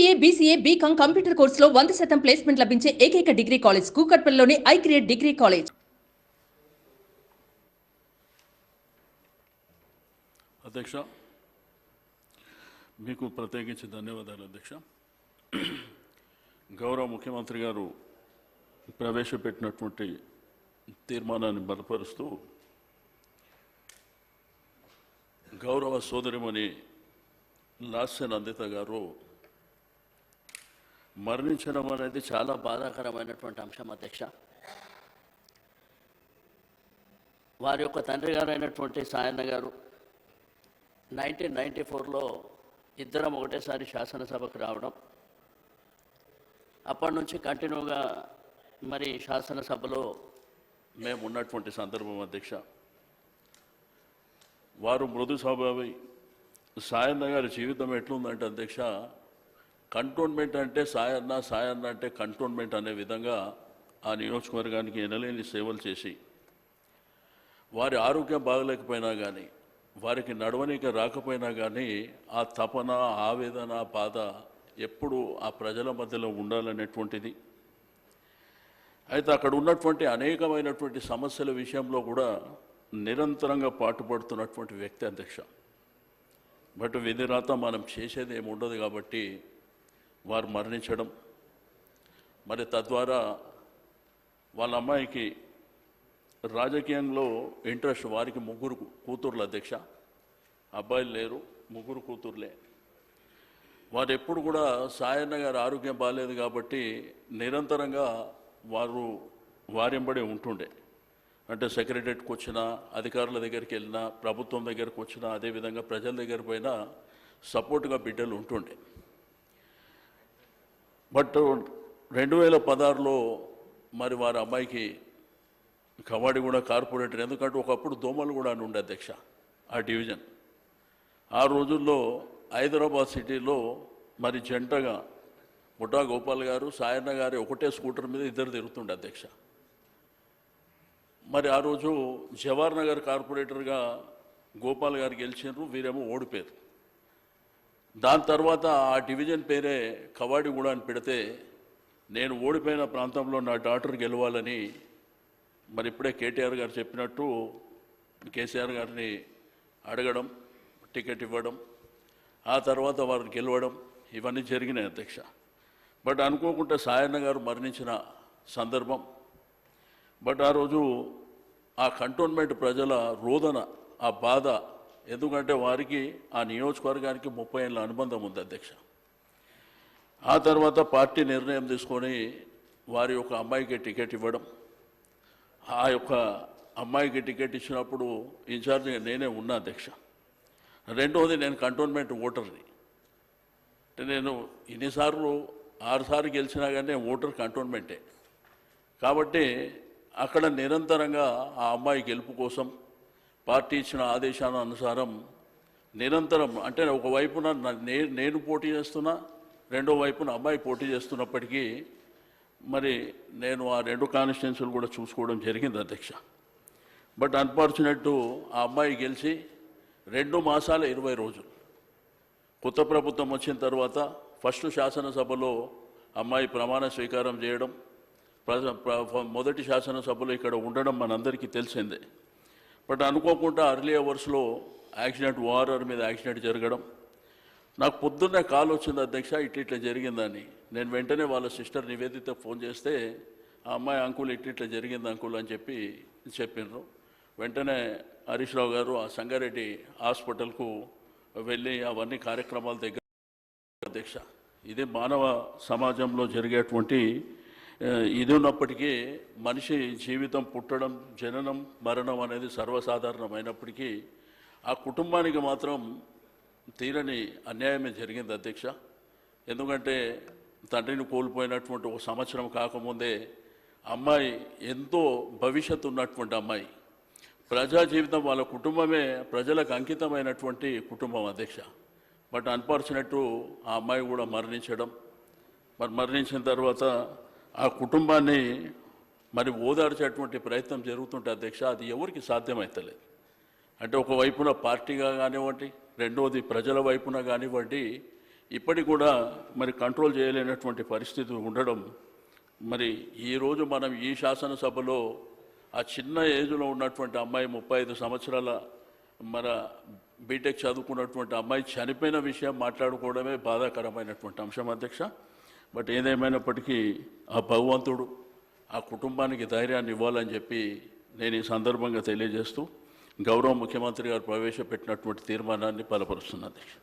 MCA, BCA, BCom computer కోర్సులో 100% placement లభించే ఏకైక డిగ్రీ కాలేజ్ కూకట్పల్లిలోని ఐక్రియేట్ డిగ్రీ కాలేజ్. అధ్యక్ష, మీకు ప్రత్యేకించి ధన్యవాదాలు అధ్యక్ష. గౌరవ ముఖ్యమంత్రి గారు ప్రవేశపెట్టినటువంటి తీర్మానాన్ని బలపరుస్తూ గౌరవ సోదరిమణి లాస్య నందిత గారు మరణించడం అనేది చాలా బాధాకరమైనటువంటి అంశం అధ్యక్ష. వారి యొక్క తండ్రి గారు అయినటువంటి సాయన్న గారు 1994లో ఇద్దరం ఒకటేసారి శాసనసభకు రావడం, అప్పటి నుంచి కంటిన్యూగా మరి శాసనసభలో మేము ఉన్నటువంటి సందర్భం అధ్యక్ష. వారు మృదు స్వభావి. సాయన్న గారి జీవితం ఎట్లుందంటే అధ్యక్ష, కంటోన్మెంట్ అంటే సాయన్న, సాయన్న అంటే కంటోన్మెంట్ అనే విధంగా ఆ నియోజకవర్గానికి ఎనలేని సేవలు చేసి, వారి ఆరోగ్యం బాగలేకపోయినా కానీ, వారికి నడవనీక రాకపోయినా కానీ ఆ తపన, ఆవేదన, బాధ ఎప్పుడు ఆ ప్రజల మధ్యలో ఉండాలనేటువంటిది. అయితే అక్కడ ఉన్నటువంటి అనేకమైనటువంటి సమస్యల విషయంలో కూడా నిరంతరంగా పాటుపడుతున్నటువంటి వ్యక్తి అధ్యక్ష. బట్ విధిరాత మనం చేసేది ఏమి ఉండదు కాబట్టి వారు మరణించడం, మరి తద్వారా వాళ్ళ అమ్మాయికి రాజకీయంలో ఇంట్రెస్ట్. వారికి ముగ్గురు కూతుర్లు అధ్యక్ష, అబ్బాయిలు లేరు, ముగ్గురు కూతుర్లే. వారు ఎప్పుడు కూడా సాయన్న గారి ఆరోగ్యం బాగాలేదు కాబట్టి నిరంతరంగా వారు వారింబడి ఉంటుండే. అంటే సెక్రటరీకి వచ్చినా, అధికారుల దగ్గరికి వెళ్ళినా, ప్రభుత్వం దగ్గరికి వచ్చినా, అదేవిధంగా ప్రజల దగ్గర పోయినా సపోర్ట్గా బిడ్డలు ఉంటుండే. బట్ 2016లో మరి వారి అమ్మాయికి కవాడిగూడ కార్పొరేటర్, ఎందుకంటే ఒకప్పుడు దోమలు కూడా అని ఉండే అధ్యక్ష ఆ డివిజన్. ఆ రోజుల్లో హైదరాబాద్ సిటీలో మరి జంటగా బుడ్డా గోపాల్ గారు, సాయన్న గారి ఒకటే స్కూటర్ మీద ఇద్దరు తిరుగుతుండే అధ్యక్ష. మరి ఆ రోజు జవహర్ నగర్ కార్పొరేటర్గా గోపాల్ గారు గెలిచినారు, వీరేమో ఓడిపోయారు. దాని తర్వాత ఆ డివిజన్ పేరే కవాడిగూడ అని పెడితే, నేను ఓడిపోయిన ప్రాంతంలో నా డాటర్ గెలవాలని మరి ఇప్పుడే కేటీఆర్ గారు చెప్పినట్టు కేసీఆర్ గారిని అడగడం, టికెట్ ఇవ్వడం, ఆ తర్వాత వారిని గెలవడం, ఇవన్నీ జరిగినాయి అధ్యక్ష. బట్ అనుకోకుండా సాయన్న గారు మరణించిన సందర్భం. బట్ ఆ రోజు ఆ కంటోన్మెంట్ ప్రజల రోదన, ఆ బాధ, ఎందుకంటే వారికి ఆ నియోజకవర్గానికి 30 ఏళ్ళ అనుబంధం ఉంది అధ్యక్ష. ఆ తర్వాత పార్టీ నిర్ణయం తీసుకొని వారి యొక్క అమ్మాయికి టికెట్ ఇవ్వడం. ఆ యొక్క అమ్మాయికి టికెట్ ఇచ్చినప్పుడు ఇన్ఛార్జిగా నేనే ఉన్నా అధ్యక్ష. రెండవది, నేను కంటోన్మెంట్ ఓటర్ని. అంటే నేను ఇన్నిసార్లు 6 సార్లు గెలిచినా కానీ ఓటర్ కంటోన్మెంటే కాబట్టి అక్కడ నిరంతరంగా ఆ అమ్మాయి గెలుపు కోసం పార్టీ ఇచ్చిన ఆదేశాల అనుసారం నిరంతరం, అంటే ఒకవైపున నేను పోటీ చేస్తున్నా, రెండో వైపున అమ్మాయి పోటీ చేస్తున్నప్పటికీ మరి నేను ఆ 2 కాన్స్టిట్యున్సీలు కూడా చూసుకోవడం జరిగింది అధ్యక్ష. బట్ అన్ఫార్చునేట్ ఆ అమ్మాయి గెలిచి 2 మాసాల 20 రోజులు కొత్త ప్రభుత్వం వచ్చిన తర్వాత ఫస్ట్ శాసనసభలో అమ్మాయి ప్రమాణ స్వీకారం చేయడం, మొదటి శాసనసభలో ఇక్కడ ఉండడం మనందరికీ తెలిసిందే. బట్ అనుకోకుండా అర్లీ అవర్స్లో యాక్సిడెంట్, ఓఆర్ఆర్ మీద యాక్సిడెంట్ జరగడం. నాకు పొద్దున్నే కాల్ వచ్చింది అధ్యక్ష, ఇట్లా జరిగిందని. నేను వెంటనే వాళ్ళ సిస్టర్ నివేదిత ఫోన్ చేస్తే, ఆ అమ్మాయి అంకుల్ ఇట్లా జరిగింది అంకుల్ అని చెప్పినారు. వెంటనే హరీష్ రావు గారు ఆ సంగారెడ్డి హాస్పిటల్కు వెళ్ళి అవన్నీ కార్యక్రమాల దగ్గర అధ్యక్ష. ఇది మానవ సమాజంలో జరిగేటువంటి ఇది ఉన్నప్పటికీ మనిషి జీవితం పుట్టడం, జననం, మరణం అనేది సర్వసాధారణమైనప్పటికీ ఆ కుటుంబానికి మాత్రం తీరని అన్యాయమే జరిగింది అధ్యక్ష. ఎందుకంటే తండ్రిని కోల్పోయినటువంటి 1 సంవత్సరం కాకముందే అమ్మాయి ఎంతో భవిష్యత్తు ఉన్నటువంటి అమ్మాయి, ప్రజా జీవితం, వాళ్ళ కుటుంబమే ప్రజలకు అంకితమైనటువంటి కుటుంబం అధ్యక్ష. బట్ అన్ఫార్చునేట్ ఆ అమ్మాయి కూడా మరణించడం. మరి మరణించిన తర్వాత ఆ కుటుంబాన్ని మరి ఓదార్చేటువంటి ప్రయత్నం జరుగుతుంటే అధ్యక్ష, అది ఎవరికి సాధ్యమవుతలేదు. అంటే ఒకవైపున పార్టీగా కానివ్వండి, రెండోది ప్రజల వైపున కానివ్వండి, ఇప్పటికి కూడా మరి కంట్రోల్ చేయలేనటువంటి పరిస్థితి ఉండడం, మరి ఈరోజు మనం ఈ శాసనసభలో ఆ చిన్న ఏజ్లో ఉన్నటువంటి అమ్మాయి 35 సంవత్సరాల మన బీటెక్ చదువుకున్నటువంటి అమ్మాయి చనిపోయిన విషయం మాట్లాడుకోవడమే బాధాకరమైనటువంటి అంశం అధ్యక్ష. బట్ ఏదేమైనప్పటికీ ఆ భగవంతుడు ఆ కుటుంబానికి ధైర్యాన్ని ఇవ్వాలని చెప్పి నేను ఈ సందర్భంగా తెలియజేస్తూ గౌరవ ముఖ్యమంత్రి గారు ప్రవేశపెట్టినటువంటి తీర్మానాన్ని బలపరుస్తున్నాను అధ్యక్ష.